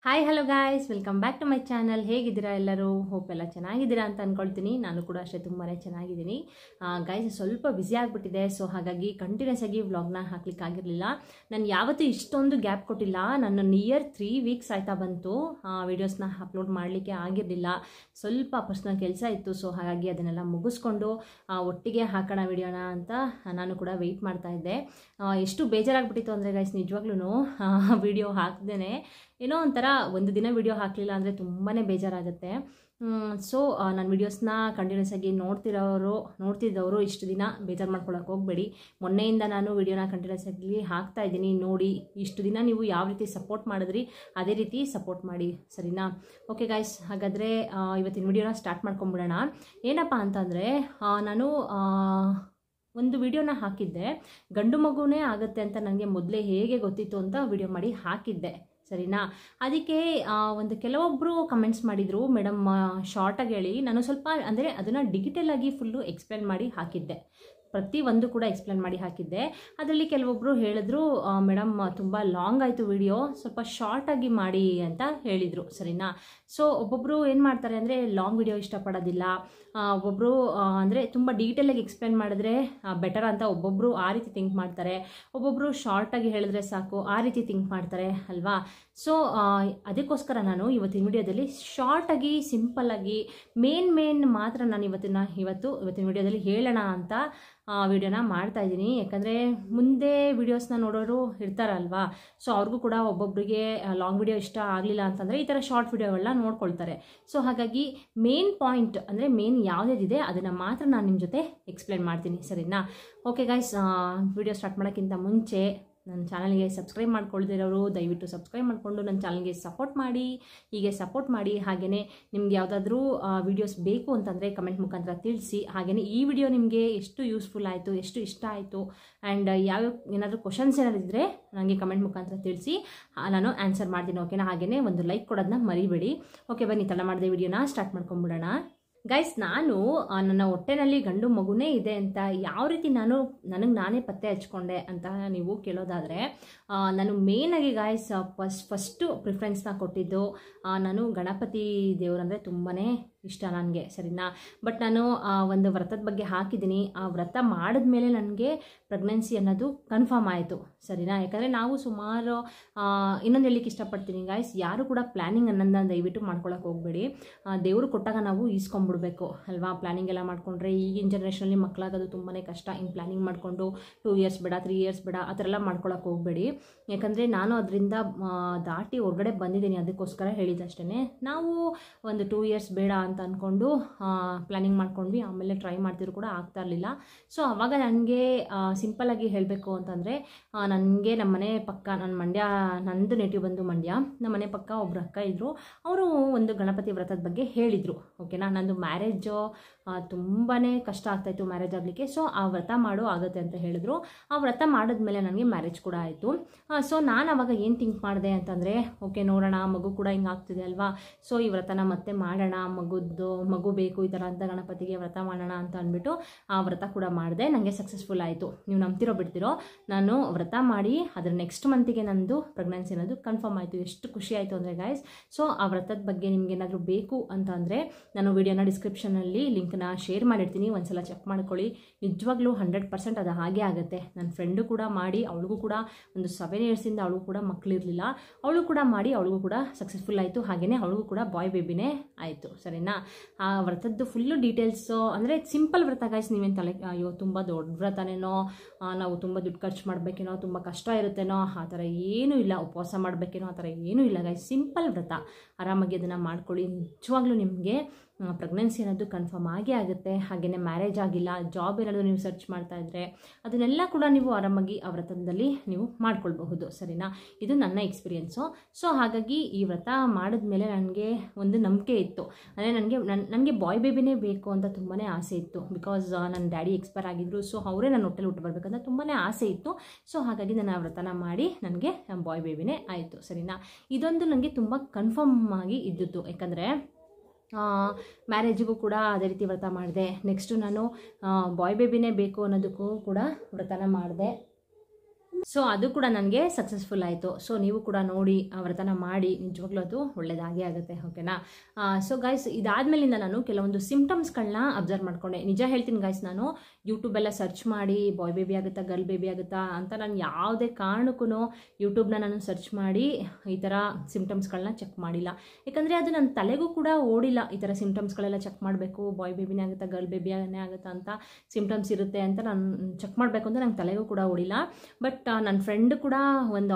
Hi hello guys, welcome back to my channel. ಹೇಗಿದ್ದೀರಾ ಎಲ್ಲರೂ? Hope ಎಲ್ಲ ಚೆನ್ನಾಗಿದ್ದೀರಾ ಅಂತ ಅಂದ್ಕೊಳ್ತೀನಿ. ನಾನು ಕೂಡ ಅಷ್ಟೇ ತುಂಬಾ ಚೆನ್ನಾಗಿದ್ದೀನಿ ಗಾಯ್ಸ್. ಸ್ವಲ್ಪ ಬ್ಯುಸಿ ಆಗಿಬಿಟ್ಟಿದೆ, ಸೊ ಹಾಗಾಗಿ ಕಂಟಿನ್ಯೂಸ್ ಆಗಿ ವ್ಲಾಗ್ನ ಹಾಕ್ಲಿಕ್ಕೆ ಆಗಿರಲಿಲ್ಲ. ನಾನು ಯಾವತ್ತೂ ಇಷ್ಟೊಂದು ಗ್ಯಾಪ್ ಕೊಟ್ಟಿಲ್ಲ. ನನ್ನ ನಿಯರ್ 3 ವೀಕ್ಸ್ ಆಯ್ತಾ ಬಂತು ವೀಡಿಯೋಸ್ನ ಅಪ್ಲೋಡ್ ಮಾಡಲಿಕ್ಕೆ ಆಗಿರಲಿಲ್ಲ. ಸ್ವಲ್ಪ ಪರ್ಸ್ನಲ್ ಕೆಲಸ ಇತ್ತು, ಸೊ ಹಾಗಾಗಿ ಅದನ್ನೆಲ್ಲ ಮುಗಿಸ್ಕೊಂಡು ಒಟ್ಟಿಗೆ ಹಾಕೋಣ ವಿಡಿಯೋನ ಅಂತ ನಾನು ಕೂಡ ವೆಯ್ಟ್ ಮಾಡ್ತಾ ಇದ್ದೆ. ಎಷ್ಟು ಬೇಜಾರಾಗ್ಬಿಟ್ಟಿತ್ತು ಅಂದರೆ ಗಾಯ್ಸ್, ನಿಜವಾಗ್ಲೂ ವಿಡಿಯೋ ಹಾಕ್ದೇನೆ ಏನೋ ಒಂಥರ ಒಂದು ದಿನ ವಿಡಿಯೋ ಹಾಕಲಿಲ್ಲ ಅಂದರೆ ತುಂಬಾ ಬೇಜಾರಾಗುತ್ತೆ. ಸೊ ನನ್ನ ವೀಡಿಯೋಸ್ನ ಕಂಟಿನ್ಯೂಸ್ ಆಗಿ ನೋಡ್ತಿದ್ದವರು ಇಷ್ಟು ದಿನ ಬೇಜಾರು ಮಾಡ್ಕೊಳಕ್ಕೆ ಹೋಗಬೇಡಿ. ಮೊನ್ನೆಯಿಂದ ನಾನು ವಿಡಿಯೋನ ಕಂಟಿನ್ಯೂಸ್ ಆಗಿ ಹಾಕ್ತಾ ಇದ್ದೀನಿ. ನೋಡಿ, ಇಷ್ಟು ದಿನ ನೀವು ಯಾವ ರೀತಿ ಸಪೋರ್ಟ್ ಮಾಡಿದ್ರಿ ಅದೇ ರೀತಿ ಸಪೋರ್ಟ್ ಮಾಡಿ, ಸರಿನಾ? ಓಕೆ ಗಾಯ್ಸ್, ಹಾಗಾದರೆ ಇವತ್ತಿನ ವಿಡಿಯೋನ ಸ್ಟಾರ್ಟ್ ಮಾಡ್ಕೊಂಬಿಡೋಣ. ಏನಪ್ಪ ಅಂತಂದರೆ, ನಾನು ಒಂದು ವಿಡಿಯೋನ ಹಾಕಿದ್ದೆ. ಗಂಡು ಮಗುನೇ ಆಗುತ್ತೆ ಅಂತ ನನಗೆ ಮೊದಲೇ ಹೇಗೆ ಗೊತ್ತಿತ್ತು ಅಂತ ವಿಡಿಯೋ ಮಾಡಿ ಹಾಕಿದ್ದೆ, ಸರಿನಾ? ಅದಕ್ಕೆ ಒಂದು ಕೆಲವೊಬ್ಬರು ಕಮೆಂಟ್ಸ್ ಮಾಡಿದರು, ಮೇಡಮ್ ಶಾರ್ಟಾಗಿ ಹೇಳಿ. ನಾನು ಸ್ವಲ್ಪ ಅಂದರೆ ಅದನ್ನು ಡಿಜಿಟಲ್ ಆಗಿ ಫುಲ್ಲು ಎಕ್ಸ್ಪ್ಲೇನ್ ಮಾಡಿ ಹಾಕಿದ್ದೆ, ಪ್ರತಿಯೊಂದು ಕೂಡ ಎಕ್ಸ್ಪ್ಲೇನ್ ಮಾಡಿ ಹಾಕಿದ್ದೆ. ಅದರಲ್ಲಿ ಕೆಲವೊಬ್ಬರು ಹೇಳಿದ್ರು, ಮೇಡಮ್ ತುಂಬ ಲಾಂಗ್ ಆಯಿತು ವಿಡಿಯೋ, ಸ್ವಲ್ಪ ಶಾರ್ಟಾಗಿ ಮಾಡಿ ಅಂತ ಹೇಳಿದರು, ಸರಿನಾ? ಸೊ ಒಬ್ಬೊಬ್ಬರು ಏನು ಮಾಡ್ತಾರೆ ಅಂದರೆ ಲಾಂಗ್ ವಿಡಿಯೋ ಇಷ್ಟಪಡೋದಿಲ್ಲ. ಒಬ್ಬೊಬ್ಬರು ಅಂದರೆ ತುಂಬ ಡೀಟೇಲಾಗಿ ಎಕ್ಸ್ಪ್ಲೇನ್ ಮಾಡಿದ್ರೆ ಬೆಟರ್ ಅಂತ ಒಬ್ಬೊಬ್ಬರು ಆ ರೀತಿ ಥಿಂಕ್ ಮಾಡ್ತಾರೆ. ಒಬ್ಬೊಬ್ಬರು ಶಾರ್ಟಾಗಿ ಹೇಳಿದ್ರೆ ಸಾಕು ಆ ರೀತಿ ಥಿಂಕ್ ಮಾಡ್ತಾರೆ ಅಲ್ವಾ? ಸೊ ಅದಕ್ಕೋಸ್ಕರ ನಾನು ಇವತ್ತಿನ ವಿಡಿಯೋದಲ್ಲಿ ಶಾರ್ಟಾಗಿ ಸಿಂಪಲ್ಲಾಗಿ ಮೇನ್ ಮಾತ್ರ ನಾನು ಇವತ್ತಿನ ವಿಡಿಯೋದಲ್ಲಿ ಹೇಳೋಣ ಅಂತ ವಿಡಿಯೋನ ಮಾಡ್ತಾ ಇದ್ದೀನಿ. ಯಾಕಂದರೆ ಮುಂದೆ ವಿಡಿಯೋಸ್ನ ನೋಡೋರು ಇರ್ತಾರಲ್ವಾ, ಸೊ ಅವ್ರಿಗೂ ಕೂಡ ಒಬ್ಬೊಬ್ಬರಿಗೆ ಲಾಂಗ್ ವಿಡಿಯೋ ಇಷ್ಟ ಆಗಲಿಲ್ಲ ಅಂತಂದರೆ ಈ ಥರ ಶಾರ್ಟ್ ವಿಡಿಯೋಗಳನ್ನ ನೋಡ್ಕೊಳ್ತಾರೆ. ಸೊ ಹಾಗಾಗಿ ಮೇನ್ ಪಾಯಿಂಟ್ ಅಂದರೆ ಮೇನ್ ಯಾವುದಿದೆ ಅದನ್ನು ಮಾತ್ರ ನಾನು ನಿಮ್ಮ ಜೊತೆ ಎಕ್ಸ್ಪ್ಲೇನ್ ಮಾಡ್ತೀನಿ, ಸರಿನಾ? ಓಕೆ ಗಾಯ್ಸ್, ವಿಡಿಯೋ ಸ್ಟಾರ್ಟ್ ಮಾಡೋಕ್ಕಿಂತ ಮುಂಚೆ ನನ್ನ ಚಾನಲ್ಗೆ ಸಬ್ಸ್ಕ್ರೈಬ್ ಮಾಡ್ಕೊಳ್ದಿರೋರು ದಯವಿಟ್ಟು ಸಬ್ಸ್ಕ್ರೈಬ್ ಮಾಡಿಕೊಂಡು ನನ್ನ ಚಾನಲ್ಗೆ ಸಪೋರ್ಟ್ ಮಾಡಿ. ಹೀಗೆ ಸಪೋರ್ಟ್ ಮಾಡಿ. ಹಾಗೆಯೇ ನಿಮ್ಗೆ ಯಾವುದಾದ್ರೂ ವೀಡಿಯೋಸ್ ಬೇಕು ಅಂತಂದರೆ ಕಮೆಂಟ್ ಮುಖಾಂತರ ತಿಳಿಸಿ. ಹಾಗೆಯೇ ಈ ವಿಡಿಯೋ ನಿಮಗೆ ಎಷ್ಟು ಯೂಸ್ಫುಲ್ ಆಯಿತು, ಎಷ್ಟು ಇಷ್ಟ ಆಯಿತು, ಆ್ಯಂಡ್ ಯಾವ್ಯಾವ ಏನಾದರೂ ಕ್ವಶನ್ಸ್ ಏನಾದ್ರು ಇದ್ದರೆ ನನಗೆ ಕಮೆಂಟ್ ಮುಖಾಂತರ ತಿಳಿಸಿ, ನಾನು ಆನ್ಸರ್ ಮಾಡ್ತೀನಿ, ಓಕೆನಾ? ಹಾಗೆಯೇ ಒಂದು ಲೈಕ್ ಕೊಡೋದನ್ನ ಮರಿಬೇಡಿ. ಓಕೆ, ಬನ್ನಿ ತಡ ಮಾಡದೆ ವಿಡಿಯೋನ ಸ್ಟಾರ್ಟ್ ಮಾಡ್ಕೊಂಬಿಡೋಣ. ಗೈಸ್, ನಾನು ನನ್ನ ಹೊಟ್ಟೆನಲ್ಲಿ ಗಂಡು ಮಗುನೇ ಇದೆ ಅಂತ ಯಾವ ರೀತಿ ನನಗೆ ನಾನೇ ಪತ್ತೆ ಹಚ್ಕೊಂಡೆ ಅಂತ ನೀವು ಕೇಳೋದಾದರೆ, ನಾನು ಮೇಯ್ನಾಗಿ ಗಾಯ್ಸ್ ಫಸ್ಟು ಪ್ರಿಫರೆನ್ಸ್ನ ಕೊಟ್ಟಿದ್ದು ನಾನು ಗಣಪತಿ ದೇವರಂದರೆ ತುಂಬಾ ಇಷ್ಟ ನನಗೆ, ಸರಿನಾ? ಬಟ್ ನಾನು ಒಂದು ವ್ರತದ ಬಗ್ಗೆ ಹಾಕಿದ್ದೀನಿ. ಆ ವ್ರತ ಮಾಡಿದ್ಮೇಲೆ ನನಗೆ ಪ್ರೆಗ್ನೆನ್ಸಿ ಅನ್ನೋದು ಕನ್ಫರ್ಮ್ ಆಯಿತು, ಸರಿನಾ? ಯಾಕಂದರೆ ನಾವು ಸುಮಾರು ಇನ್ನೊಂದು ಹೇಳಲಿಕ್ಕೆ ಇಷ್ಟಪಡ್ತೀನಿ ಗಾಯ್ಸ್, ಯಾರು ಕೂಡ ಪ್ಲ್ಯಾನಿಂಗ್ ಅನ್ನೋದನ್ನ ದಯವಿಟ್ಟು ಮಾಡ್ಕೊಳಕ್ಕೆ ಹೋಗಬೇಡಿ. ದೇವರು ಕೊಟ್ಟಾಗ ನಾವು ಈಸ್ಕೊಂಡ್ಬಿಡ್ಬೇಕು ಅಲ್ವಾ? ಪ್ಲ್ಯಾನಿಂಗ್ ಎಲ್ಲ ಮಾಡಿಕೊಂಡ್ರೆ ಈಗಿನ ಜನ್ರೇಷನಲ್ಲಿ ಮಕ್ಕಳಾಗೋದು ತುಂಬಾ ಕಷ್ಟ. ಇನ್ನು ಪ್ಲ್ಯಾನಿಂಗ್ ಮಾಡಿಕೊಂಡು 2 ಇಯರ್ಸ್ ಬೇಡ 3 ಇಯರ್ಸ್ ಬೇಡ ಆ ಥರ ಎಲ್ಲ ಮಾಡ್ಕೊಳಕ್ಕೆ ಹೋಗಬೇಡಿ. ಯಾಕಂದರೆ ನಾನು ಅದರಿಂದ ದಾಟಿ ಹೊರಗಡೆ ಬಂದಿದ್ದೀನಿ, ಅದಕ್ಕೋಸ್ಕರ ಹೇಳಿದ್ದಷ್ಟೇ. ನಾವು ಒಂದು 2 ಇಯರ್ಸ್ ಬೇಡ ಅಂತ ಅಂದ್ಕೊಂಡು ಪ್ಲ್ಯಾನಿಂಗ್ ಮಾಡ್ಕೊಂಡ್ವಿ. ಆಮೇಲೆ ಟ್ರೈ ಮಾಡ್ತಿದ್ರು ಕೂಡ ಆಗ್ತಾ ಇರಲಿಲ್ಲ. ಸೊ ಆವಾಗ ನನಗೆ ಸಿಂಪಲ್ಲಾಗಿ ಹೇಳಬೇಕು ಅಂತಂದರೆ, ನನಗೆ ನಮ್ಮ ಮನೆ ಪಕ್ಕ, ನಂದು ನೇಟಿವ್ ಬಂದು ಮಂಡ್ಯ, ನಮ್ಮ ಮನೆ ಪಕ್ಕ ಒಬ್ಬರು ಅಕ್ಕ ಇದ್ದರು. ಅವರು ಒಂದು ಗಣಪತಿ ವ್ರತದ ಬಗ್ಗೆ ಹೇಳಿದರು, ಓಕೆನಾ? ನಂದು ಮ್ಯಾರೇಜು ತುಂಬಾ ಕಷ್ಟ ಆಗ್ತಾಯಿತ್ತು ಮ್ಯಾರೇಜ್ ಆಗಲಿಕ್ಕೆ. ಸೊ ಆ ವ್ರತ ಆಗುತ್ತೆ ಅಂತ ಹೇಳಿದ್ರು. ಆ ವ್ರತ ಮಾಡಿದ್ಮೇಲೆ ನನಗೆ ಮ್ಯಾರೇಜ್ ಕೂಡ ಆಯಿತು. ಸೊ ನಾನು ಅವಾಗ ಏನು ಥಿಂಕ್ ಮಾಡಿದೆ ಅಂತಂದರೆ, ಓಕೆ ನೋಡೋಣ, ಮಗು ಕೂಡ ಹಿಂಗೆ ಆಗ್ತಿದೆ ಅಲ್ವಾ, ಸೊ ಈ ವ್ರತನ ಮತ್ತೆ ಮಾಡೋಣ, ಮಗು ಬೇಕು ಈ ಥರ ಅಂತ ಗಣಪತಿಗೆ ವ್ರತ ಮಾಡೋಣ ಅಂತ ಅಂದ್ಬಿಟ್ಟು ಆ ವ್ರತ ಕೂಡ ಮಾಡಿದೆ. ನನಗೆ ಸಕ್ಸಸ್ಫುಲ್ ಆಯಿತು. ನೀವು ನಂಬ್ತಿರೋ ಬಿಡ್ತಿರೋ, ನಾನು ವ್ರತ ಮಾಡಿ ಅದರ ನೆಕ್ಸ್ಟ್ ಮಂತಿಗೆ ನಂದು ಪ್ರೆಗ್ನೆನ್ಸಿ ಅನ್ನೋದು ಕನ್ಫರ್ಮ್ ಆಯಿತು. ಎಷ್ಟು ಖುಷಿ ಆಯಿತು ಅಂದರೆ ಗಾಯ್ಸ್. ಸೊ ಆ ವ್ರತದ ಬಗ್ಗೆ ನಿಮ್ಗೆ ಏನಾದರೂ ಬೇಕು ಅಂತ ಅಂದರೆ ನಾನು ವಿಡಿಯೋನ ಡಿಸ್ಕ್ರಿಪ್ಷನಲ್ಲಿ ಲಿಂಕ್ನ ಶೇರ್ ಮಾಡಿರ್ತೀನಿ, ಒಂದ್ಸಲ ಚೆಕ್ ಮಾಡ್ಕೊಳ್ಳಿ. ನಿಜವಾಗ್ಲೂ 100% ಅದು ಹಾಗೆ ಆಗುತ್ತೆ. ನನ್ನ ಫ್ರೆಂಡು ಕೂಡ ಮಾಡಿ, ಅವಳಿಗೂ ಕೂಡ ಒಂದು 7 ಇಯರ್ಸಿಂದ ಅವಳಿಗೂ ಕೂಡ ಮಕ್ಕಳಿರಲಿಲ್ಲ, ಅವಳು ಕೂಡ ಮಾಡಿ ಅವಳಿಗೂ ಕೂಡ ಸಕ್ಸಸ್ಫುಲ್ ಆಯಿತು. ಹಾಗೆಯೇ ಅವಳಿಗೂ ಕೂಡ ಬಾಯ್ ಬೇಬಿನೇ ಆಯಿತು, ಸರಿನಾ? ಆ ವ್ರತದ್ದು ಫುಲ್ಲು ಡೀಟೇಲ್ಸು ಅಂದರೆ ಸಿಂಪಲ್ ವ್ರತ ಗಾಯ್ಸ್. ನೀವೇನು ತಲೆ ಅಯ್ಯೋ ತುಂಬ ದೊಡ್ಡ ವ್ರತನೇನೋ, ನಾವು ತುಂಬ ದುಡ್ಡು ಖರ್ಚು ಮಾಡಬೇಕೇನೋ, ತುಂಬ ಕಷ್ಟ ಇರುತ್ತೇನೋ ಆ ಥರ ಏನೂ ಇಲ್ಲ, ಉಪವಾಸ ಮಾಡಬೇಕೇನೋ ಆ ಥರ ಏನೂ ಇಲ್ಲ ಗಾಯ್ಸ್. ಸಿಂಪಲ್ ವ್ರತ, ಆರಾಮಾಗಿ ಅದನ್ನು ಮಾಡ್ಕೊಳ್ಳಿ. ನಿಜವಾಗ್ಲೂ ನಿಮಗೆ ಪ್ರೆಗ್ನೆನ್ಸಿ ಅನ್ನೋದು ಕನ್ಫರ್ಮ್ ಆಗೇ ಆಗುತ್ತೆ. ಹಾಗೆಯೇ ಮ್ಯಾರೇಜ್ ಆಗಿಲ್ಲ, ಜಾಬ್ ಏನಾದರೂ ನೀವು ಸರ್ಚ್ ಮಾಡ್ತಾ ಇದ್ದರೆ ಅದನ್ನೆಲ್ಲ ಕೂಡ ನೀವು ಆರಾಮಾಗಿ ಆ ವ್ರತದಲ್ಲಿ ನೀವು ಮಾಡ್ಕೊಳ್ಬಹುದು, ಸರಿನಾ? ಇದು ನನ್ನ ಎಕ್ಸ್ಪೀರಿಯೆನ್ಸು. ಸೊ ಹಾಗಾಗಿ ಈ ವ್ರತ ಮಾಡಿದ್ಮೇಲೆ ನನಗೆ ಒಂದು ನಂಬಿಕೆ ಇತ್ತು, ಅಂದರೆ ನನಗೆ ಬಾಯ್ ಬೇಬಿನೇ ಬೇಕು ಅಂತ ತುಂಬಾ ಆಸೆ ಇತ್ತು. ಬಿಕಾಸ್ ನನ್ನ ಡ್ಯಾಡಿ ಎಕ್ಸ್ಪೈರ್ ಆಗಿದ್ರು, ಸೊ ಅವರೇ ನನ್ನ ಹೊಟ್ಟೆಲಿ ಹುಟ್ಟು ಬರಬೇಕಂತ ತುಂಬಾ ಆಸೆ ಇತ್ತು. ಸೊ ಹಾಗಾಗಿ ನಾನು ಆ ವ್ರತನ ಮಾಡಿ ನನಗೆ ಬಾಯ್ ಬೇಬಿನೇ ಆಯಿತು, ಸರಿನಾ? ಇದೊಂದು ನನಗೆ ತುಂಬ ಕನ್ಫರ್ಮ್ ಆಗಿ ಇದ್ದಿತ್ತು. ಯಾಕಂದರೆ ಮ್ಯಾರೇಜಿಗೂ ಕೂಡ ಅದೇ ರೀತಿ ವ್ರತ ಮಾಡಿದೆ. ನೆಕ್ಸ್ಟು ನಾನು ಬಾಯ್ ಬೇಬಿನೇ ಬೇಕು ಅನ್ನೋದಕ್ಕೂ ಕೂಡ ವ್ರತನ ಮಾಡಿದೆ. ಸೊ ಅದು ಕೂಡ ನನಗೆ ಸಕ್ಸಸ್ಫುಲ್ ಆಯಿತು. ಸೊ ನೀವು ಕೂಡ ನೋಡಿ ವ್ರತನ ಮಾಡಿ, ನಿಜವಾಗ್ಲೂ ಅದು ಒಳ್ಳೆಯದಾಗೇ ಆಗುತ್ತೆ. ಓಕೆನಾ. ಸೊ ಗೈಸ್, ಇದಾದ್ಮೇಲಿಂದ ನಾನು ಕೆಲವೊಂದು ಸಿಂಪ್ಟಮ್ಸ್ಗಳನ್ನ ಅಬ್ಸರ್ವ್ ಮಾಡ್ಕೊಂಡೆ. ನಿಜ ಹೇಳ್ತೀನಿ ಗೈಸ್, ನಾನು ಯೂಟ್ಯೂಬೆಲ್ಲ ಸರ್ಚ್ ಮಾಡಿ ಬಾಯ್ ಬೇಬಿ ಆಗುತ್ತಾ ಗರ್ಲ್ ಬೇಬಿ ಆಗುತ್ತಾ ಅಂತ ನಾನು ಯಾವುದೇ ಕಾರಣಕ್ಕೂ ಯೂಟ್ಯೂಬ್ನ ನಾನು ಸರ್ಚ್ ಮಾಡಿ ಈ ಥರ ಸಿಂಪ್ಟಮ್ಸ್ಗಳನ್ನ ಚೆಕ್ ಮಾಡಿಲ್ಲ. ಯಾಕಂದರೆ ಅದು ನನ್ನ ತಲೆಗೂ ಕೂಡ ಓಡಿಲ್ಲ. ಈ ಥರ ಸಿಂಪ್ಟಮ್ಸ್ಗಳೆಲ್ಲ ಚೆಕ್ ಮಾಡಬೇಕು, ಬಾಯ್ ಬೇಬಿನೇ ಆಗುತ್ತಾ ಗರ್ಲ್ ಬೇಬಿನೇ ಆಗುತ್ತಾ ಅಂತ ಸಿಂಪ್ಟಮ್ಸ್ ಇರುತ್ತೆ ಅಂತ ನಾನು ಚೆಕ್ ಮಾಡಬೇಕು ಅಂತ ನಂಗೆ ತಲೆಗೂ ಕೂಡ ಓಡಿಲ್ಲ. ಬಟ್ ನನ್ನ ಫ್ರೆಂಡ್ ಕೂಡ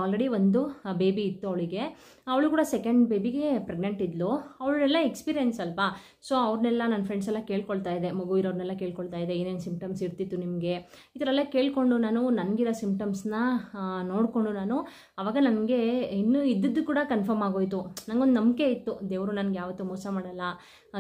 ಆಲ್ರೆಡಿ ಒಂದು ಬೇಬಿ ಇತ್ತು ಅವಳಿಗೆ. ಅವಳು ಕೂಡ ಸೆಕೆಂಡ್ ಬೇಬಿಗೆ ಪ್ರೆಗ್ನೆಂಟ್ ಇದ್ಲು. ಅವಳೆಲ್ಲ ಎಕ್ಸ್ಪೀರಿಯೆನ್ಸ್ ಅಲ್ವಾ. ಸೊ ಅವ್ರನ್ನೆಲ್ಲ ನನ್ನ ಫ್ರೆಂಡ್ಸ್ ಎಲ್ಲ ಕೇಳ್ಕೊಳ್ತಾ ಇದೆ, ಮಗು ಇರೋರ್ನೆಲ್ಲ ಕೇಳ್ಕೊಳ್ತಾ ಇದೆ, ಏನೇನು ಸಿಂಪ್ಟಮ್ಸ್ ಇರ್ತಿತ್ತು ನಿಮಗೆ ಈ ಥರ ಎಲ್ಲ ಕೇಳಿಕೊಂಡು ನಾನು ನನಗಿರೋ ಸಿಂಪ್ಟಮ್ಸ್ನ ನೋಡಿಕೊಂಡು ನಾನು ಆವಾಗ ನನಗೆ ಇನ್ನೂ ಇದ್ದದ್ದು ಕೂಡ ಕನ್ಫರ್ಮ್ ಆಗೋಯಿತು. ನನಗೊಂದು ನಂಬಿಕೆ ಇತ್ತು, ದೇವರು ನನಗೆ ಯಾವತ್ತೂ ಮೋಸ ಮಾಡಲ್ಲ,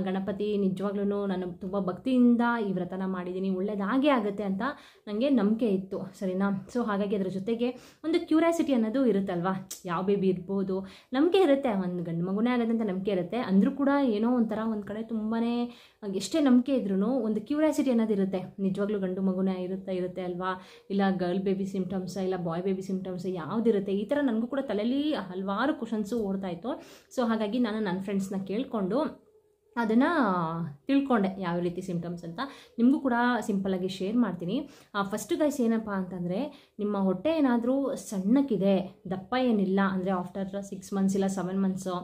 ಗಣಪತಿ ನಿಜವಾಗ್ಲೂ ನಾನು ತುಂಬ ಭಕ್ತಿಯಿಂದ ಈ ವ್ರತನ ಮಾಡಿದ್ದೀನಿ, ಒಳ್ಳೆಯದಾಗೇ ಆಗುತ್ತೆ ಅಂತ ನನಗೆ ನಂಬಿಕೆ ಇತ್ತು. ಸರಿನಾ. ಸೊ ಹಾಗಾಗಿ ಅದರ ಜೊತೆಗೆ ಒಂದು ಕ್ಯೂರಿಯಾಸಿಟಿ ಅನ್ನೋದು ಇರುತ್ತಲ್ವಾ, ಯಾವ ಬೇಬಿ ಇರ್ಬೋದು, ನಂಬಿಕೆ ಇರುತ್ತೆ, ಒಂದು ಗಂಡು ಮಗುನೇ ಆಗೋದಂತ ನಂಬಿಕೆ ಇರುತ್ತೆ. ಅಂದರೂ ಕೂಡ ಏನೋ ಒಂಥರ ಒಂದು ಕಡೆ ತುಂಬಾ ಎಷ್ಟೇ ನಂಬಿಕೆ ಇದ್ರೂ ಒಂದು ಕ್ಯೂರಿಯಾಸಿಟಿ ಅನ್ನೋದು ಇರುತ್ತೆ. ನಿಜವಾಗ್ಲೂ ಗಂಡು ಮಗುನೇ ಇರುತ್ತೆ ಅಲ್ವಾ, ಇಲ್ಲ ಗರ್ಲ್ ಬೇಬಿ ಸಿಂಪ್ಟಮ್ಸ್, ಇಲ್ಲ ಬಾಯ್ ಬೇಬಿ ಸಿಂಪ್ಟಮ್ಸ್ ಯಾವುದಿರುತ್ತೆ, ಈ ಥರ ನನಗೂ ಕೂಡ ತಲೆಯಲ್ಲಿ ಹಲವಾರು ಕ್ವಶನ್ಸು ಓಡ್ತಾ ಇತ್ತು. ಸೊ ಹಾಗಾಗಿ ನಾನು ನನ್ನ ಫ್ರೆಂಡ್ಸ್ನ ಕೇಳಿಕೊಂಡು ಅದನ್ನು ತಿಳ್ಕೊಂಡೆ ಯಾವ ರೀತಿ ಸಿಂಪ್ಟಮ್ಸ್ ಅಂತ. ನಿಮಗೂ ಕೂಡ ಸಿಂಪಲ್ಲಾಗಿ ಶೇರ್ ಮಾಡ್ತೀನಿ. ಫಸ್ಟ್ ಗೈಸ್ ಏನಪ್ಪ ಅಂತಂದರೆ, ನಿಮ್ಮ ಹೊಟ್ಟೆ ಏನಾದರೂ ಸಣ್ಣಕ್ಕಿದೆ, ದಪ್ಪ ಏನಿಲ್ಲ ಅಂದರೆ ಆಫ್ಟರ್ 6 ಮಂತ್ಸ್ ಇಲ್ಲ 7 ಮಂತ್ಸು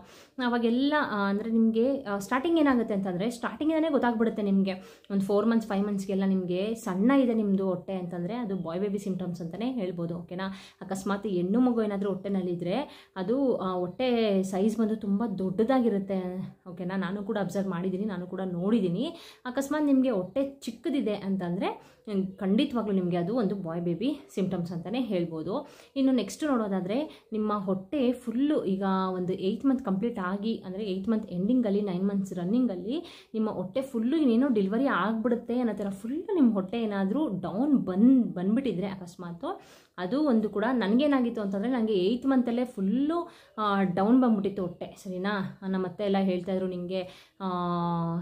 ಅವಾಗೆಲ್ಲ ಅಂದರೆ ನಿಮಗೆ ಸ್ಟಾರ್ಟಿಂಗ್ ಏನಾಗುತ್ತೆ ಅಂತಂದರೆ, ಸ್ಟಾರ್ಟಿಂಗಿಂದನೇ ಗೊತ್ತಾಗ್ಬಿಡುತ್ತೆ ನಿಮಗೆ. ಒಂದು 4 ಮಂತ್ಸ್ 5 ಮಂತ್ಸ್ಗೆಲ್ಲ ನಿಮಗೆ ಸಣ್ಣ ಇದೆ ನಿಮ್ಮದು ಹೊಟ್ಟೆ ಅಂತಂದರೆ ಅದು ಬಾಯ್ ಬೇಬಿ ಸಿಂಪ್ಟಮ್ಸ್ ಅಂತಲೇ ಹೇಳ್ಬೋದು. ಓಕೆನಾ. ಅಕಸ್ಮಾತ್ ಹೆಣ್ಣು ಮಗು ಏನಾದರೂ ಹೊಟ್ಟೆನಲ್ಲಿದ್ದರೆ ಅದು ಹೊಟ್ಟೆ ಸೈಜ್ ಬಂದು ತುಂಬ ದೊಡ್ಡದಾಗಿರುತ್ತೆ. ಓಕೆನಾ. ನಾನು ಕೂಡ ಅಬ್ಸರ್ವ್ ಮಾಡಿದ್ದೀನಿ, ನಾನು ಕೂಡ ನೋಡಿದ್ದೀನಿ. ಅಕಸ್ಮಾತ್ ನಿಮಗೆ ಹೊಟ್ಟೆ ಚಿಕ್ಕದಿದೆ ಅಂತಂದರೆ ಖಂಡಿತವಾಗ್ಲೂ ನಿಮಗೆ ಅದು ಒಂದು ಬಾಯ್ ಬೇಬಿ ಸಿಂಪ್ಟಮ್ಸ್ ಅಂತಲೇ ಹೇಳ್ಬೋದು. ಇನ್ನು ನೆಕ್ಸ್ಟ್ ನೋಡೋದಾದರೆ, ನಿಮ್ಮ ಹೊಟ್ಟೆ ಫುಲ್ಲು ಈಗ ಒಂದು 8 ಮಂತ್ ಕಂಪ್ಲೀಟ್ ಆಗಿ ಅಂದರೆ 8 ಮಂತ್ ಎಂಡಿಂಗಲ್ಲಿ 9 ಮಂತ್ಸ್ ರನ್ನಿಂಗಲ್ಲಿ ನಿಮ್ಮ ಹೊಟ್ಟೆ ಫುಲ್ಲು ಇನ್ನೇನೋ ಡೆಲಿವರಿ ಆಗಿಬಿಡುತ್ತೆ ಅನ್ನೋ ಥರ ಫುಲ್ಲು ನಿಮ್ಮ ಹೊಟ್ಟೆ ಏನಾದರೂ ಡೌನ್ ಬಂದುಬಿಟ್ಟಿದ್ರೆ ಅಕಸ್ಮಾತು, ಅದು ಒಂದು ಕೂಡ ನನಗೇನಾಗಿತ್ತು ಅಂತಂದರೆ, ನನಗೆ 8 ಮಂತಲ್ಲೇ ಫುಲ್ಲು ಡೌನ್ ಬಂದ್ಬಿಟ್ಟಿತ್ತು ಹೊಟ್ಟೆ. ಸರಿನಾ. ನಮ್ಮ ಅತ್ತೆ ಎಲ್ಲ ಹೇಳ್ತಾಯಿದ್ರು, ನಿಮಗೆ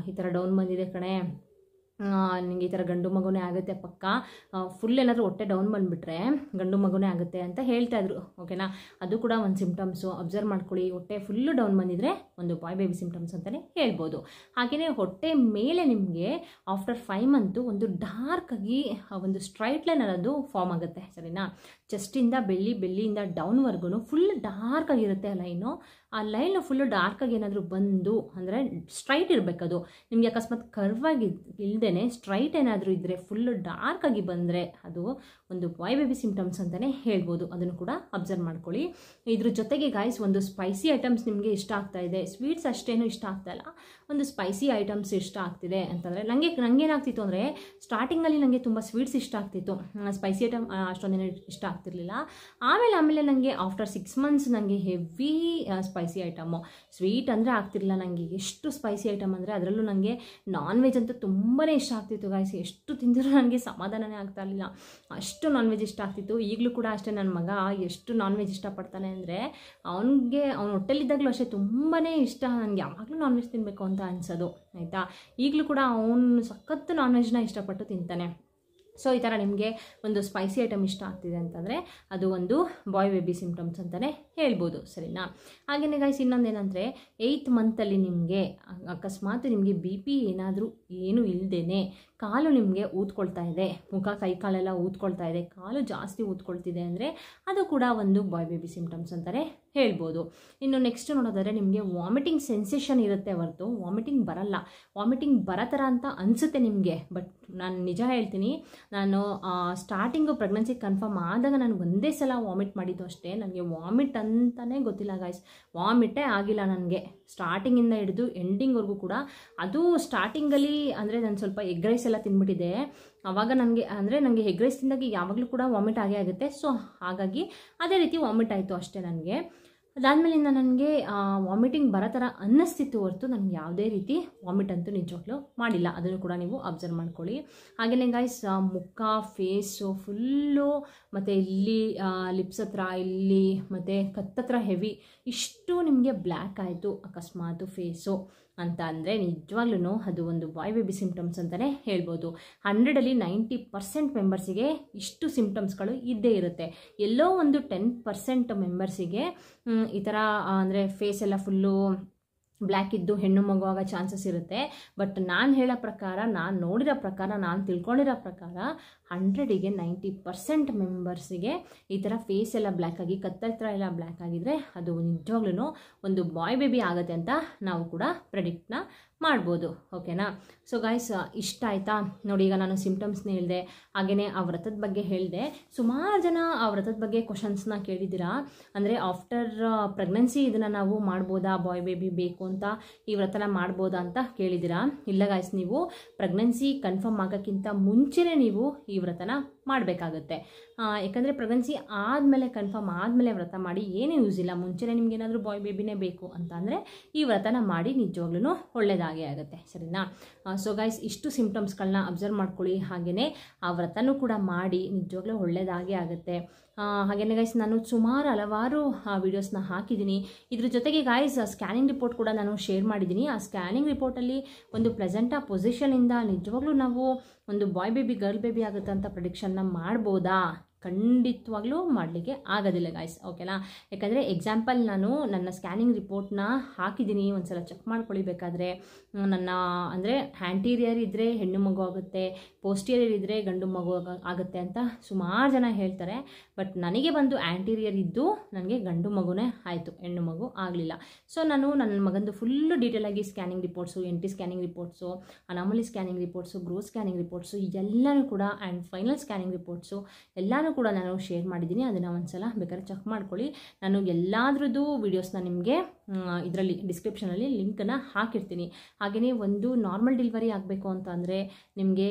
ಈ ಥರ ಡೌನ್ ಬಂದಿದೆ ಕಣೆ, ನಿಮಗೆ ಈ ಥರ ಗಂಡು ಮಗುನೇ ಆಗುತ್ತೆ ಪಕ್ಕ, ಫುಲ್ ಏನಾದರೂ ಹೊಟ್ಟೆ ಡೌನ್ ಬಂದುಬಿಟ್ರೆ ಗಂಡು ಮಗುನೇ ಆಗುತ್ತೆ ಅಂತ ಹೇಳ್ತಾಯಿದ್ರು. ಓಕೆನಾ. ಅದು ಕೂಡ ಒಂದು ಸಿಂಪ್ಟಮ್ಸು, ಅಬ್ಸರ್ವ್ ಮಾಡ್ಕೊಳ್ಳಿ. ಹೊಟ್ಟೆ ಫುಲ್ಲು ಡೌನ್ ಬಂದಿದ್ರೆ ಒಂದು ಬಾಯ್ ಬೇಬಿ ಸಿಂಪ್ಟಮ್ಸ್ ಅಂತಲೇ ಹೇಳ್ಬೋದು. ಹಾಗೆಯೇ ಹೊಟ್ಟೆ ಮೇಲೆ ನಿಮಗೆ ಆಫ್ಟರ್ 5 ಮಂತು ಒಂದು ಡಾರ್ಕಾಗಿ ಒಂದು ಸ್ಟ್ರೈಟ್ ಲೈನ್ ಅನ್ನೋದು ಫಾರ್ಮ್ ಆಗುತ್ತೆ. ಸರಿನಾ. ಚೆಸ್ಟಿಂದ ಬೆಳ್ಳಿಯಿಂದ ಡೌನ್ವರೆಗೂ ಫುಲ್ ಡಾರ್ಕಾಗಿರುತ್ತೆ ಲೈನು. ಆ ಲೈನು ಫುಲ್ಲು ಡಾರ್ಕಾಗಿ ಏನಾದರೂ ಬಂದು ಅಂದರೆ ಸ್ಟ್ರೈಟ್ ಇರಬೇಕದು. ನಿಮಗೆ ಅಕಸ್ಮಾತ್ ಕರ್ವಾಗಿ ಇಲ್ಲದೇ ಸ್ಟ್ರೈಟ್ ಏನಾದರೂ ಇದ್ದರೆ ಫುಲ್ಲು ಡಾರ್ಕಾಗಿ ಬಂದರೆ ಅದು ಒಂದು ಬಾಯ್ ಬೇಬಿ ಸಿಂಪ್ಟಮ್ಸ್ ಅಂತಲೇ ಹೇಳ್ಬೋದು. ಅದನ್ನು ಕೂಡ ಅಬ್ಸರ್ವ್ ಮಾಡ್ಕೊಳ್ಳಿ. ಇದ್ರ ಜೊತೆಗೆ ಗಾಯ್ಸ್, ಒಂದು ಸ್ಪೈಸಿ ಐಟಮ್ಸ್ ನಿಮಗೆ ಇಷ್ಟ ಆಗ್ತಾ ಇದೆ, ಸ್ವೀಟ್ಸ್ ಅಷ್ಟೇನು ಇಷ್ಟ ಆಗ್ತಾ ಇಲ್ಲ, ಒಂದು ಸ್ಪೈಸಿ ಐಟಮ್ಸ್ ಇಷ್ಟ ಆಗ್ತಿದೆ ಅಂತಂದರೆ, ನನಗೇನಾಗ್ತಿತ್ತು ಅಂದರೆ ಸ್ಟಾರ್ಟಿಂಗಲ್ಲಿ ನನಗೆ ತುಂಬ ಸ್ವೀಟ್ಸ್ ಇಷ್ಟ ಆಗ್ತಿತ್ತು, ಸ್ಪೈಸಿ ಐಟಮ್ ಅಷ್ಟೊಂದೇನು ಇಷ್ಟ ಆಗ್ತಿರ್ಲಿಲ್ಲ. ಆಮೇಲೆ ನನಗೆ ಆಫ್ಟರ್ 6 ಮಂತ್ಸ್ ನನಗೆ ಹೆವಿ ಸ್ಪೈಸಿ ಐಟಮು, ಸ್ವೀಟ್ ಅಂದರೆ ಆಗ್ತಿರಲಿಲ್ಲ ನನಗೆ. ಎಷ್ಟು ಸ್ಪೈಸಿ ಐಟಮ್ ಅಂದರೆ ಅದರಲ್ಲೂ ನನಗೆ ನಾನ್ ವೆಜ್ ಅಂತೂ ತುಂಬಾ ಇಷ್ಟ ಆಗ್ತಿತ್ತು ಗಾಯ್ಸ್. ಎಷ್ಟು ತಿಂದರೂ ನನಗೆ ಸಮಾಧಾನನೇ ಆಗ್ತಾ ಇರಲಿಲ್ಲ, ಅಷ್ಟು ನಾನ್ ವೆಜ್ ಇಷ್ಟ ಆಗ್ತಿತ್ತು. ಈಗಲೂ ಕೂಡ ಅಷ್ಟೇ, ನನ್ನ ಮಗ ಎಷ್ಟು ನಾನ್ ವೆಜ್ ಇಷ್ಟಪಡ್ತಾನೆ ಅಂದರೆ ಅವನ ಹೊಟ್ಟೆಲಿದ್ದಾಗಲೂ ಅಷ್ಟೇ ತುಂಬಾ ಇಷ್ಟ, ನನಗೆ ಯಾವಾಗಲೂ ನಾನ್ ವೆಜ್ ತಿನ್ನಬೇಕು ಅಂತ ಅನಿಸೋದು. ಆಯಿತಾ. ಈಗಲೂ ಕೂಡ ಅವನು ಸಖತ್ತು ನಾನ್ ವೆಜ್ನ ಇಷ್ಟಪಟ್ಟು ತಿಂತಾನೆ. ಸೊ ಈ ಥರ ನಿಮಗೆ ಒಂದು ಸ್ಪೈಸಿ ಐಟಮ್ ಇಷ್ಟ ಆಗ್ತಿದೆ ಅಂತಂದರೆ ಅದು ಒಂದು ಬಾಯ್ ಬೇಬಿ ಸಿಂಪ್ಟಮ್ಸ್ ಅಂತಲೇ ಹೇಳ್ಬೋದು. ಸರಿನಾ. ಹಾಗೆಯೇ ಗೈಸ್, ಇನ್ನೊಂದೇನೆಂದರೆ 8th ಮಂತಲ್ಲಿ ನಿಮಗೆ ಅಕಸ್ಮಾತ್ ನಿಮಗೆ BP ಏನಾದರೂ ಏನೂ ಇಲ್ಲದೇ ಕಾಲು ನಿಮಗೆ ಊದ್ಕೊಳ್ತಾ ಇದೆ, ಮುಖ ಕೈ ಕಾಲೆಲ್ಲ ಊದ್ಕೊಳ್ತಾ ಇದೆ, ಕಾಲು ಜಾಸ್ತಿ ಊದ್ಕೊಳ್ತಿದೆ ಅಂದರೆ ಅದು ಕೂಡ ಒಂದು ಬಾಯ್ ಬೇಬಿ ಸಿಂಪ್ಟಮ್ಸ್ ಅಂತಲೇ ಹೇಳ್ಬೋದು. ಇನ್ನು ನೆಕ್ಸ್ಟ್ ನೋಡೋದಾದರೆ, ನಿಮಗೆ ವಾಮಿಟಿಂಗ್ ಸೆನ್ಸೇಷನ್ ಇರುತ್ತೆ ಹೊರತು ವಾಮಿಟಿಂಗ್ ಬರಲ್ಲ. ವಾಮಿಟಿಂಗ್ ಬರೋ ಥರ ಅಂತ ಅನಿಸುತ್ತೆ ನಿಮಗೆ. ಬಟ್ ನಾನು ನಿಜ ಹೇಳ್ತೀನಿ, ನಾನು ಸ್ಟಾರ್ಟಿಂಗು ಪ್ರೆಗ್ನೆನ್ಸಿ ಕನ್ಫರ್ಮ್ ಆದಾಗ ನಾನು ಒಂದೇ ಸಲ ವಾಮಿಟ್ ಮಾಡಿದ್ದು ಅಷ್ಟೇ. ನನಗೆ ವಾಮಿಟ್ ಅಂತಲೇ ಗೊತ್ತಿಲ್ಲ ಗಾಯ್ಸ್, ವಾಮಿಟೇ ಆಗಿಲ್ಲ ನನಗೆ ಸ್ಟಾರ್ಟಿಂಗಿಂದ ಹಿಡಿದು ಎಂಡಿಂಗ್ವರೆಗೂ ಕೂಡ. ಅದು ಸ್ಟಾರ್ಟಿಂಗಲ್ಲಿ ಅಂದರೆ ನಾನು ಸ್ವಲ್ಪ ಎಗ್ ರೈಸ್ ಎಲ್ಲ ತಿಂದ್ಬಿಟ್ಟಿದೆ, ಆವಾಗ ನನಗೆ ಎಗ್ ರೈಸ್ ತಿಂದಾಗ ಯಾವಾಗಲೂ ಕೂಡ ವಾಮಿಟ್ ಆಗೇ ಆಗುತ್ತೆ. ಸೊ ಹಾಗಾಗಿ ಅದೇ ರೀತಿ ವಾಮಿಟ್ ಆಯಿತು ಅಷ್ಟೇ ನನಗೆ. ಅದಾದಮೇಲಿಂದ ನನಗೆ ವಾಮಿಟಿಂಗ್ ಬರೋ ಥರ ಅನ್ನಿಸ್ತಿತ್ತು ಹೊರತು ನನಗೆ ಯಾವುದೇ ರೀತಿ ವಾಮಿಟ್ ಅಂತೂ ನಿಜವಾಗ್ಲೂ ಮಾಡಿಲ್ಲ. ಅದನ್ನು ಕೂಡ ನೀವು ಅಬ್ಸರ್ವ್ ಮಾಡ್ಕೊಳ್ಳಿ. ಹಾಗೆಯೇ ಗೈಸ್ ಮುಖ, ಫೇಸು ಫುಲ್ಲು ಮತ್ತು ಇಲ್ಲಿ ಲಿಪ್ಸ್ ಹತ್ರ, ಇಲ್ಲಿ ಮತ್ತು ಕತ್ತತ್ರ ಹೆವಿ ಇಷ್ಟು ನಿಮಗೆ ಬ್ಲ್ಯಾಕ್ ಆಯಿತು ಅಕಸ್ಮಾತ್ ಫೇಸು ಅಂತ ಅಂದರೆ ನಿಜವಾಗ್ಲೂ ಅದು ಒಂದು ಬಾಯ್ ಬೇಬಿ ಸಿಂಪ್ಟಮ್ಸ್ ಅಂತಲೇ ಹೇಳ್ಬೋದು. 100ರಲ್ಲಿ 90% ಮೆಂಬರ್ಸಿಗೆ ಇಷ್ಟು ಸಿಂಪ್ಟಮ್ಸ್ಗಳು ಇದ್ದೇ ಇರುತ್ತೆ. ಎಲ್ಲೋ ಒಂದು 10% ಮೆಂಬರ್ಸಿಗೆ ಈ ಥರ ಅಂದರೆ ಫೇಸ್ ಎಲ್ಲ ಫುಲ್ಲು ಬ್ಲ್ಯಾಕ್ ಇದ್ದು ಹೆಣ್ಣು ಮಗು ಆಗೋ ಚಾನ್ಸಸ್ ಇರುತ್ತೆ. ಬಟ್ ನಾನು ಹೇಳೋ ಪ್ರಕಾರ, ನಾನು ನೋಡಿರೋ ಪ್ರಕಾರ, ನಾನು ತಿಳ್ಕೊಂಡಿರೋ ಪ್ರಕಾರ 100ಗೆ 90% ಮೆಂಬರ್ಸಿಗೆ ಈ ಥರ ಫೇಸ್ ಎಲ್ಲ ಬ್ಲ್ಯಾಕ್ ಆಗಿ ಕತ್ತತ್ರ ಎಲ್ಲ ಬ್ಲ್ಯಾಕ್ ಆಗಿದ್ರೆ ಅದು ನಿಜವಾಗ್ಲೂ ಒಂದು ಬಾಯ್ ಬೇಬಿ ಆಗುತ್ತೆ ಅಂತ ನಾವು ಕೂಡ ಪ್ರೆಡಿಕ್ಟ್ನ ಮಾಡ್ಬೋದು. ಓಕೆನಾ? ಸೊ ಗೈಸ್ ಇಷ್ಟ ಆಯಿತಾ ನೋಡಿ. ಈಗ ನಾನು ಸಿಂಪ್ಟಮ್ಸ್ನ ಹೇಳಿದೆ, ಹಾಗೆಯೇ ಆ ವ್ರತದ ಬಗ್ಗೆ ಹೇಳಿದೆ. ಸುಮಾರು ಜನ ಆ ವ್ರತದ ಬಗ್ಗೆ ಕ್ವಶನ್ಸ್ನ ಕೇಳಿದ್ದೀರಾ. ಅಂದರೆ ಆಫ್ಟರ್ ಪ್ರೆಗ್ನೆನ್ಸಿ ಇದನ್ನು ನಾವು ಮಾಡ್ಬೋದಾ, ಬಾಯ್ ಬೇಬಿ ಬೇಕು ಅಂತ ಈ ವ್ರತನ ಮಾಡ್ಬೋದಾ ಅಂತ ಕೇಳಿದ್ದೀರಾ. ಇಲ್ಲ ಗೈಸ್, ನೀವು ಪ್ರೆಗ್ನೆನ್ಸಿ ಕನ್ಫರ್ಮ್ ಆಗೋಕ್ಕಿಂತ ಮುಂಚೆನೇ ನೀವು ಈ ವ್ರತನ ಮಾಡಬೇಕಾಗುತ್ತೆ. ಯಾಕಂದರೆ ಪ್ರೆಗ್ನೆನ್ಸಿ ಆದಮೇಲೆ, ಕನ್ಫರ್ಮ್ ಆದಮೇಲೆ ವ್ರತ ಮಾಡಿ ಏನೂ ಯೂಸ್ ಇಲ್ಲ. ಮುಂಚೆನೇ ನಿಮ್ಗೆ ಏನಾದರೂ ಬಾಯ್ ಬೇಬಿನೇ ಬೇಕು ಅಂತ ಅಂದರೆ ಈ ವ್ರತನ ಮಾಡಿ ನಿಜವಾಗ್ಲೂ ಒಳ್ಳೆಯದಾಗೇ ಆಗುತ್ತೆ. ಸರಿನಾ? ಸೊ ಗೈಸ್ ಇಷ್ಟು ಸಿಂಪ್ಟಮ್ಸ್ಗಳನ್ನ ಅಬ್ಸರ್ವ್ ಮಾಡ್ಕೊಳ್ಳಿ. ಹಾಗೆಯೇ ಆ ವ್ರತನೂ ಕೂಡ ಮಾಡಿ ನಿಜವಾಗ್ಲೂ ಒಳ್ಳೆಯದಾಗೇ ಆಗುತ್ತೆ. ಹಾಗೆಯೇ ಗೈಸ್ ನಾನು ಹಲವಾರು ವೀಡಿಯೋಸ್ನ ಹಾಕಿದ್ದೀನಿ. ಇದ್ರ ಜೊತೆಗೆ ಗೈಸ್ ಸ್ಕ್ಯಾನಿಂಗ್ ರಿಪೋರ್ಟ್ ಕೂಡ ನಾನು ಶೇರ್ ಮಾಡಿದ್ದೀನಿ. ಆ ಸ್ಕ್ಯಾನಿಂಗ್ ರಿಪೋರ್ಟಲ್ಲಿ ಒಂದು ಪ್ಲೆಸೆಂಟಾ ಪೊಸಿಷನಿಂದ ನಿಜವಾಗ್ಲೂ ನಾವು ಒಂದು ಬಾಯ್ ಬೇಬಿ ಗರ್ಲ್ ಬೇಬಿ ಆಗುತ್ತೆ ಅಂತ ಪ್ರೆಡಿಕ್ಷನ್ನ ಮಾಡ್ಬೋದಾ? ಖಂಡಿತವಾಗ್ಲೂ ಮಾಡಲಿಕ್ಕೆ ಆಗೋದಿಲ್ಲ ಗೈಸ್. ಓಕೆನಾ? ಯಾಕಂದರೆ ಎಕ್ಸಾಂಪಲ್ ನಾನು ನನ್ನ ಸ್ಕ್ಯಾನಿಂಗ್ ರಿಪೋರ್ಟ್ನ ಹಾಕಿದ್ದೀನಿ, ಒಂದ್ಸಲ ಚೆಕ್ ಮಾಡ್ಕೊಳ್ಳಿ ಬೇಕಾದರೆ. ನನ್ನ ಅಂದರೆ ಆ್ಯಂಟೀರಿಯರ್ ಇದ್ದರೆ ಹೆಣ್ಣು ಮಗು ಆಗುತ್ತೆ, ಪೋಸ್ಟೀರಿಯರ್ ಇದ್ದರೆ ಗಂಡು ಮಗು ಆಗುತ್ತೆ ಅಂತ ಸುಮಾರು ಜನ ಹೇಳ್ತಾರೆ. ಬಟ್ ನನಗೆ ಬಂದು ಆ್ಯಂಟೀರಿಯರ್ ಇದ್ದು ನನಗೆ ಗಂಡು ಮಗುನೇ ಆಯಿತು, ಹೆಣ್ಣು ಮಗು ಆಗಲಿಲ್ಲ. ಸೊ ನಾನು ನನ್ನ ಮಗಂದು ಫುಲ್ಲು ಡೀಟೇಲಾಗಿ scanning reports, NT scanning reports, anomaly scanning reports, growth scanning reports ಎಲ್ಲನೂ ಕೂಡ ಆ್ಯಂಡ್ ಫೈನಲ್ ಸ್ಕ್ಯಾನಿಂಗ್ ರಿಪೋರ್ಟ್ಸು ಎಲ್ಲನೂ ಕೂಡ ನಾನು ಶೇರ್ ಮಾಡಿದ್ದೀನಿ. ಅದನ್ನು ಒಂದ್ಸಲ ಬೇಕಾದ್ರೆ ಚೆಕ್ ಮಾಡ್ಕೊಳ್ಳಿ. ನಾನು ಎಲ್ಲಾದ್ರದ್ದು ವೀಡಿಯೋಸ್ನ ನಿಮಗೆ ಇದರಲ್ಲಿ ಡಿಸ್ಕ್ರಿಪ್ಷನಲ್ಲಿ ಲಿಂಕನ್ನು ಹಾಕಿರ್ತೀನಿ. ಹಾಗೆಯೇ ಒಂದು ನಾರ್ಮಲ್ ಡೆಲಿವರಿ ಆಗಬೇಕು ಅಂತ ಅಂದರೆ ನಿಮಗೆ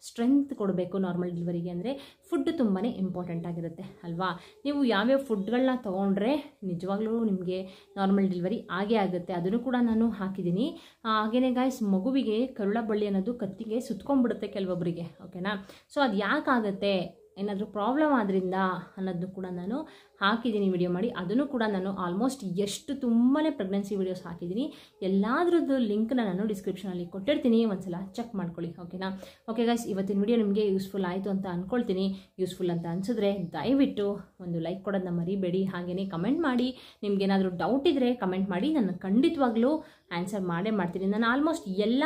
ಸ್ಟ್ರೆಂತ್ ಕೊಡಬೇಕು. ನಾರ್ಮಲ್ ಡೆಲಿವರಿಗೆ ಅಂದರೆ ಫುಡ್ ತುಂಬಾ ಇಂಪಾರ್ಟೆಂಟ್ ಆಗಿರುತ್ತೆ ಅಲ್ವಾ? ನೀವು ಯಾವ್ಯಾವ ಫುಡ್ಗಳನ್ನ ತೊಗೊಂಡ್ರೆ ನಿಜವಾಗ್ಲೂ ನಿಮಗೆ ನಾರ್ಮಲ್ ಡೆಲಿವರಿ ಆಗೇ ಆಗುತ್ತೆ, ಅದನ್ನು ಕೂಡ ನಾನು ಹಾಕಿದ್ದೀನಿ. ಹಾಗೆಯೇ ಗಾಯ್ಸ್ ಮಗುವಿಗೆ ಕರುಳ ಬಳ್ಳಿ ಅನ್ನೋದು ಕತ್ತಿಗೆ ಸುತ್ಕೊಂಡ್ಬಿಡುತ್ತೆ ಕೆಲವೊಬ್ಬರಿಗೆ. ಓಕೆನಾ? ಸೊ ಅದು ಯಾಕಾಗುತ್ತೆ, ಏನಾದರೂ ಪ್ರಾಬ್ಲಮ್ ಆದ್ರಿಂದ ಅನ್ನೋದನ್ನು ಕೂಡ ನಾನು ಹಾಕಿದ್ದೀನಿ ವಿಡಿಯೋ ಮಾಡಿ. ಅದನ್ನು ಕೂಡ ನಾನು ಆಲ್ಮೋಸ್ಟ್ ತುಂಬಾ ಪ್ರೆಗ್ನೆನ್ಸಿ ವೀಡಿಯೋಸ್ ಹಾಕಿದ್ದೀನಿ. ಎಲ್ಲಾದ್ರದ್ದು ಲಿಂಕ್ನ ನಾನು ಡಿಸ್ಕ್ರಿಪ್ಷನಲ್ಲಿ ಕೊಟ್ಟಿರ್ತೀನಿ, ಒಂದ್ಸಲ ಚೆಕ್ ಮಾಡ್ಕೊಳ್ಳಿ. ಓಕೆನಾ? ಓಕೆ ಗೈಸ್, ಇವತ್ತಿನ ವಿಡಿಯೋ ನಿಮಗೆ ಯೂಸ್ಫುಲ್ ಆಯಿತು ಅಂತ ಅಂದ್ಕೊಳ್ತೀನಿ. ಯೂಸ್ಫುಲ್ ಅಂತ ಅನಿಸಿದ್ರೆ ದಯವಿಟ್ಟು ಒಂದು ಲೈಕ್ ಕೊಡೋದನ್ನ ಮರಿಬೇಡಿ. ಹಾಗೆಯೇ ಕಮೆಂಟ್ ಮಾಡಿ. ನಿಮ್ಗೇನಾದರೂ ಡೌಟ್ ಇದ್ದರೆ ಕಮೆಂಟ್ ಮಾಡಿ, ನಾನು ಖಂಡಿತವಾಗ್ಲೂ ಆನ್ಸರ್ ಮಾಡ್ತೀನಿ. ನಾನು ಆಲ್ಮೋಸ್ಟ್ ಎಲ್ಲ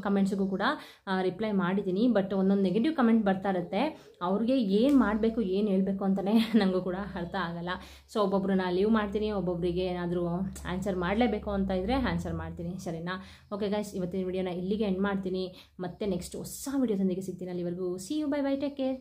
ಕಮೆಂಟ್ಸಿಗೂ ಕೂಡ ರಿಪ್ಲೈ ಮಾಡಿದ್ದೀನಿ. ಬಟ್ ಒಂದೊಂದು ನೆಗೆಟಿವ್ ಕಮೆಂಟ್ ಬರ್ತಾ ಇರುತ್ತೆ, ಅವ್ರಿಗೆ ಏನು ಮಾಡಬೇಕು ಏನು ಹೇಳಬೇಕು ಅಂತಲೇ ನನಗೂ ಕೂಡ ಅರ್ಥ ಆಗಲ್ಲ. ಸೊ ಒಬ್ಬೊಬ್ರನ್ನ ಲೀವ್ ಮಾಡ್ತೀನಿ, ಒಬ್ಬೊಬ್ಬರಿಗೆ ಏನಾದರೂ ಆನ್ಸರ್ ಮಾಡಲೇಬೇಕು ಅಂತ ಇದ್ದರೆ ಆನ್ಸರ್ ಮಾಡ್ತೀನಿ. ಸರಿನಾ? ಓಕೆ ಗೈಸ್, ಇವತ್ತಿನ ವಿಡಿಯೋನ ಇಲ್ಲಿಗೆ ಎಂಡ್ ಮಾಡ್ತೀನಿ. ಮತ್ತೆ ನೆಕ್ಸ್ಟ್ ಹೊಸ ವಿಡಿಯೋದೊಂದಿಗೆ ಸಿಗ್ತೀನಿ. ಅಲ್ಲಿವರೆಗೂ see you, bye bye, take care.